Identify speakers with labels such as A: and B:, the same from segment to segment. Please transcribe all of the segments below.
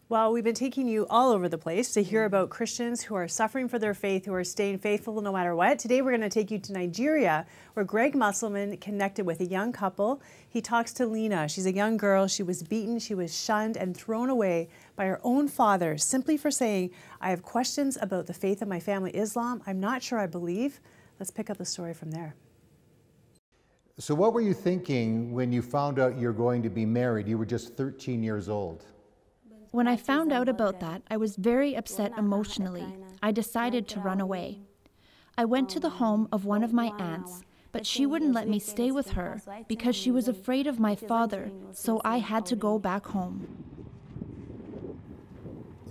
A: Well, we've been taking you all over the place to hear about Christians who are suffering for their faith, who are staying faithful no matter what. Today, we're going to take you to Nigeria, where Greg Musselman connected with a young couple. He talks to Lena. She's a young girl. She was beaten, she was shunned and thrown away by her own father simply for saying, I have questions about the faith of my family, Islam. I'm not sure I believe. Let's pick up the story from there.
B: So what were you thinking when you found out you're going to be married? You were just 13 years old.
C: When I found out about that, I was very upset emotionally. I decided to run away. I went to the home of one of my aunts, but she wouldn't let me stay with her because she was afraid of my father, so I had to go back home.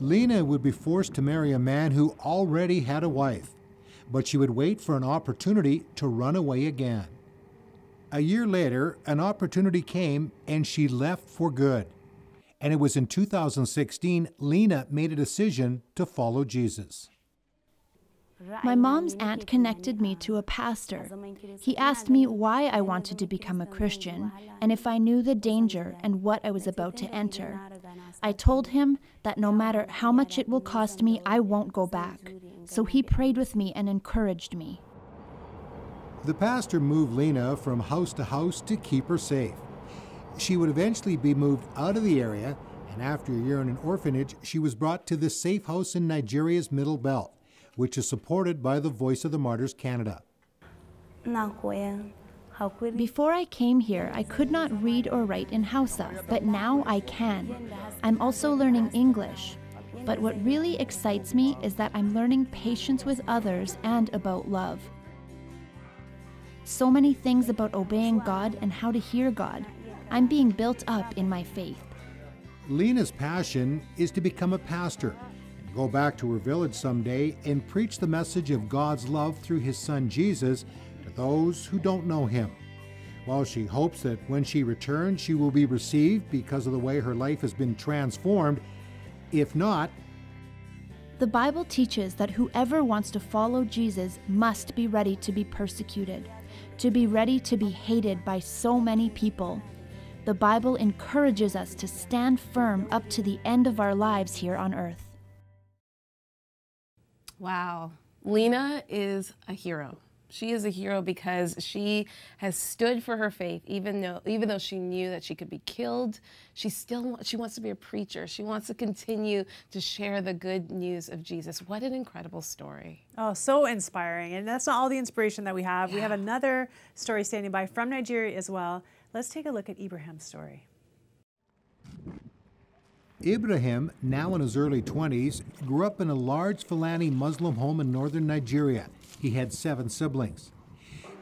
B: Lena would be forced to marry a man who already had a wife, but she would wait for an opportunity to run away again. A year later, an opportunity came and she left for good. And it was in 2016, Lena made a decision to follow Jesus.
C: My mom's aunt connected me to a pastor. He asked me why I wanted to become a Christian and if I knew the danger and what I was about to enter. I told him that no matter how much it will cost me, I won't go back. So he prayed with me and encouraged me.
B: The pastor moved Lena from house to house to keep her safe. She would eventually be moved out of the area, and after a year in an orphanage, she was brought to this safe house in Nigeria's Middle Belt, which is supported by the Voice of the Martyrs Canada.
C: Before I came here, I could not read or write in Hausa, but now I can. I'm also learning English. But what really excites me is that I'm learning patience with others and about love. So many things about obeying God and how to hear God. I'm being built up in my faith.
B: Lena's passion is to become a pastor and go back to her village someday and preach the message of God's love through his son Jesus to those who don't know him. While she hopes that when she returns, she will be received because of the way her life has been transformed. If not,
C: the Bible teaches that whoever wants to follow Jesus must be ready to be persecuted, to be ready to be hated by so many people. The Bible encourages us to stand firm up to the end of our lives here on earth.
D: Wow. Lena is a hero. She is a hero because she has stood for her faith, even though she knew that she could be killed. She wants to be a preacher. She wants to continue to share the good news of Jesus. What an incredible story.
A: Oh, so inspiring. And that's not all the inspiration that we have. Yeah. We have another story standing by from Nigeria as well. Let's take a look at IBRAHIM's story.
B: IBRAHIM, now in his early 20s, grew up in a large Fulani Muslim home in northern Nigeria. He had 7 siblings.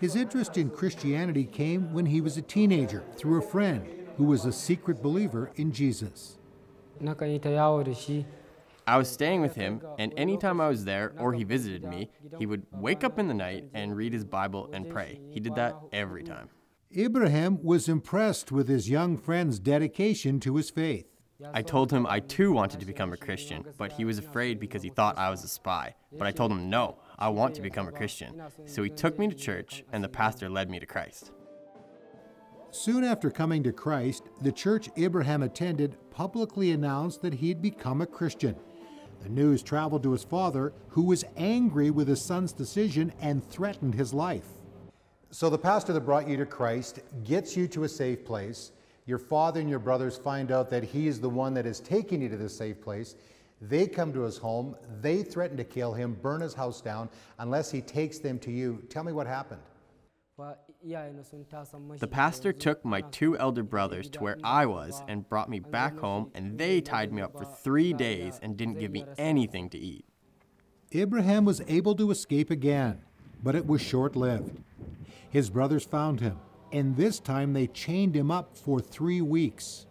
B: His interest in Christianity came when he was a teenager through a friend who was a secret believer in Jesus.
E: I was staying with him, and anytime I was there or he visited me, he would wake up in the night and read his Bible and pray. He did that every time.
B: IBRAHIM was impressed with his young friend's dedication to his faith.
E: I told him I too wanted to become a Christian, but he was afraid because he thought I was a spy. But I told him, no, I want to become a Christian. So he took me to church, and the pastor led me to Christ.
B: Soon after coming to Christ, the church IBRAHIM attended publicly announced that he had become a Christian. The news traveled to his father, who was angry with his son's decision and threatened his life. So the pastor that brought you to Christ gets you to a safe place. Your father and your brothers find out that he is the one that is taking you to this safe place. They come to his home. They threaten to kill him, burn his house down, unless he takes them to you. Tell me what happened.
E: The pastor took my 2 elder brothers to where I was and brought me back home, and they tied me up for 3 days and didn't give me anything to eat.
B: IBRAHIM was able to escape again, but it was short-lived. His brothers found him, and this time they chained him up for 3 weeks.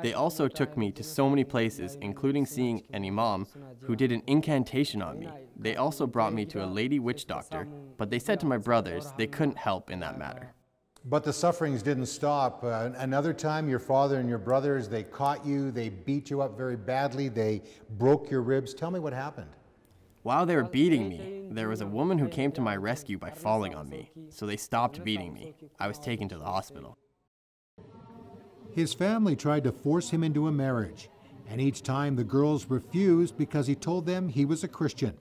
E: They also took me to so many places, including seeing an imam who did an incantation on me. They also brought me to a lady witch doctor, but they said to my brothers they couldn't help in that matter.
B: But the sufferings didn't stop. Another time, your father and your brothers, they caught you, they beat you up very badly, they broke your ribs. Tell me what happened.
E: While they were beating me, there was a woman who came to my rescue by falling on me, so they stopped beating me. I was taken to the hospital.
B: His family tried to force him into a marriage, and each time the girls refused because he told them he was a Christian.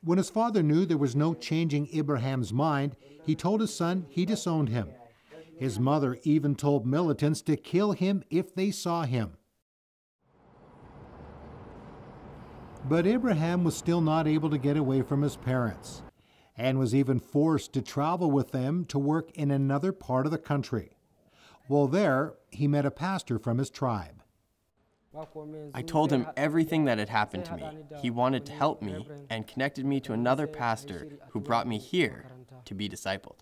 B: When his father knew there was no changing Ibrahim's mind, he told his son he disowned him. His mother even told militants to kill him if they saw him. But Ibrahim was still not able to get away from his parents, and was even forced to travel with them to work in another part of the country. While there, he met a pastor from his tribe.
E: I told him everything that had happened to me. He wanted to help me and connected me to another pastor who brought me here to be discipled.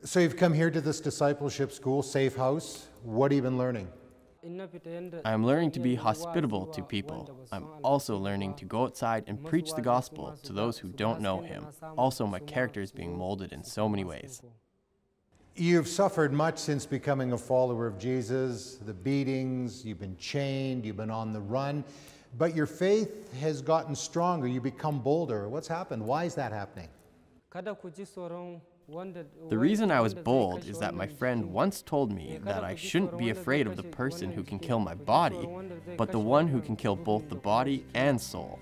B: So you've come here to this discipleship school, Safe House. What have you been learning?
E: I'm learning to be hospitable to people. I'm also learning to go outside and preach the gospel to those who don't know him. Also, my character is being molded in so many ways.
B: You've suffered much since becoming a follower of Jesus, the beatings, you've been chained, you've been on the run, but your faith has gotten stronger, you become bolder. What's happened? Why is that happening?
E: The reason I was bold is that my friend once told me that I shouldn't be afraid of the person who can kill my body, but the one who can kill both the body and soul.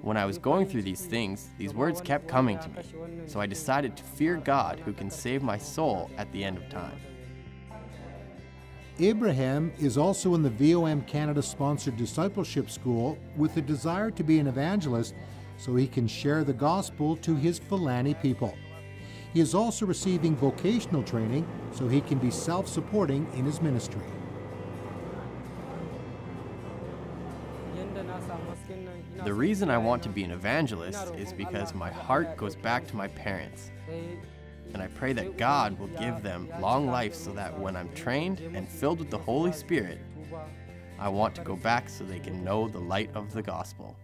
E: When I was going through these things, these words kept coming to me, so I decided to fear God who can save my soul at the end of time.
B: Ibrahim is also in the VOM Canada-sponsored discipleship school with a desire to be an evangelist so he can share the gospel to his Fulani people. He is also receiving vocational training so he can be self-supporting in his ministry.
E: The reason I want to be an evangelist is because my heart goes back to my parents. And I pray that God will give them long life so that when I'm trained and filled with the Holy Spirit, I want to go back so they can know the light of the gospel.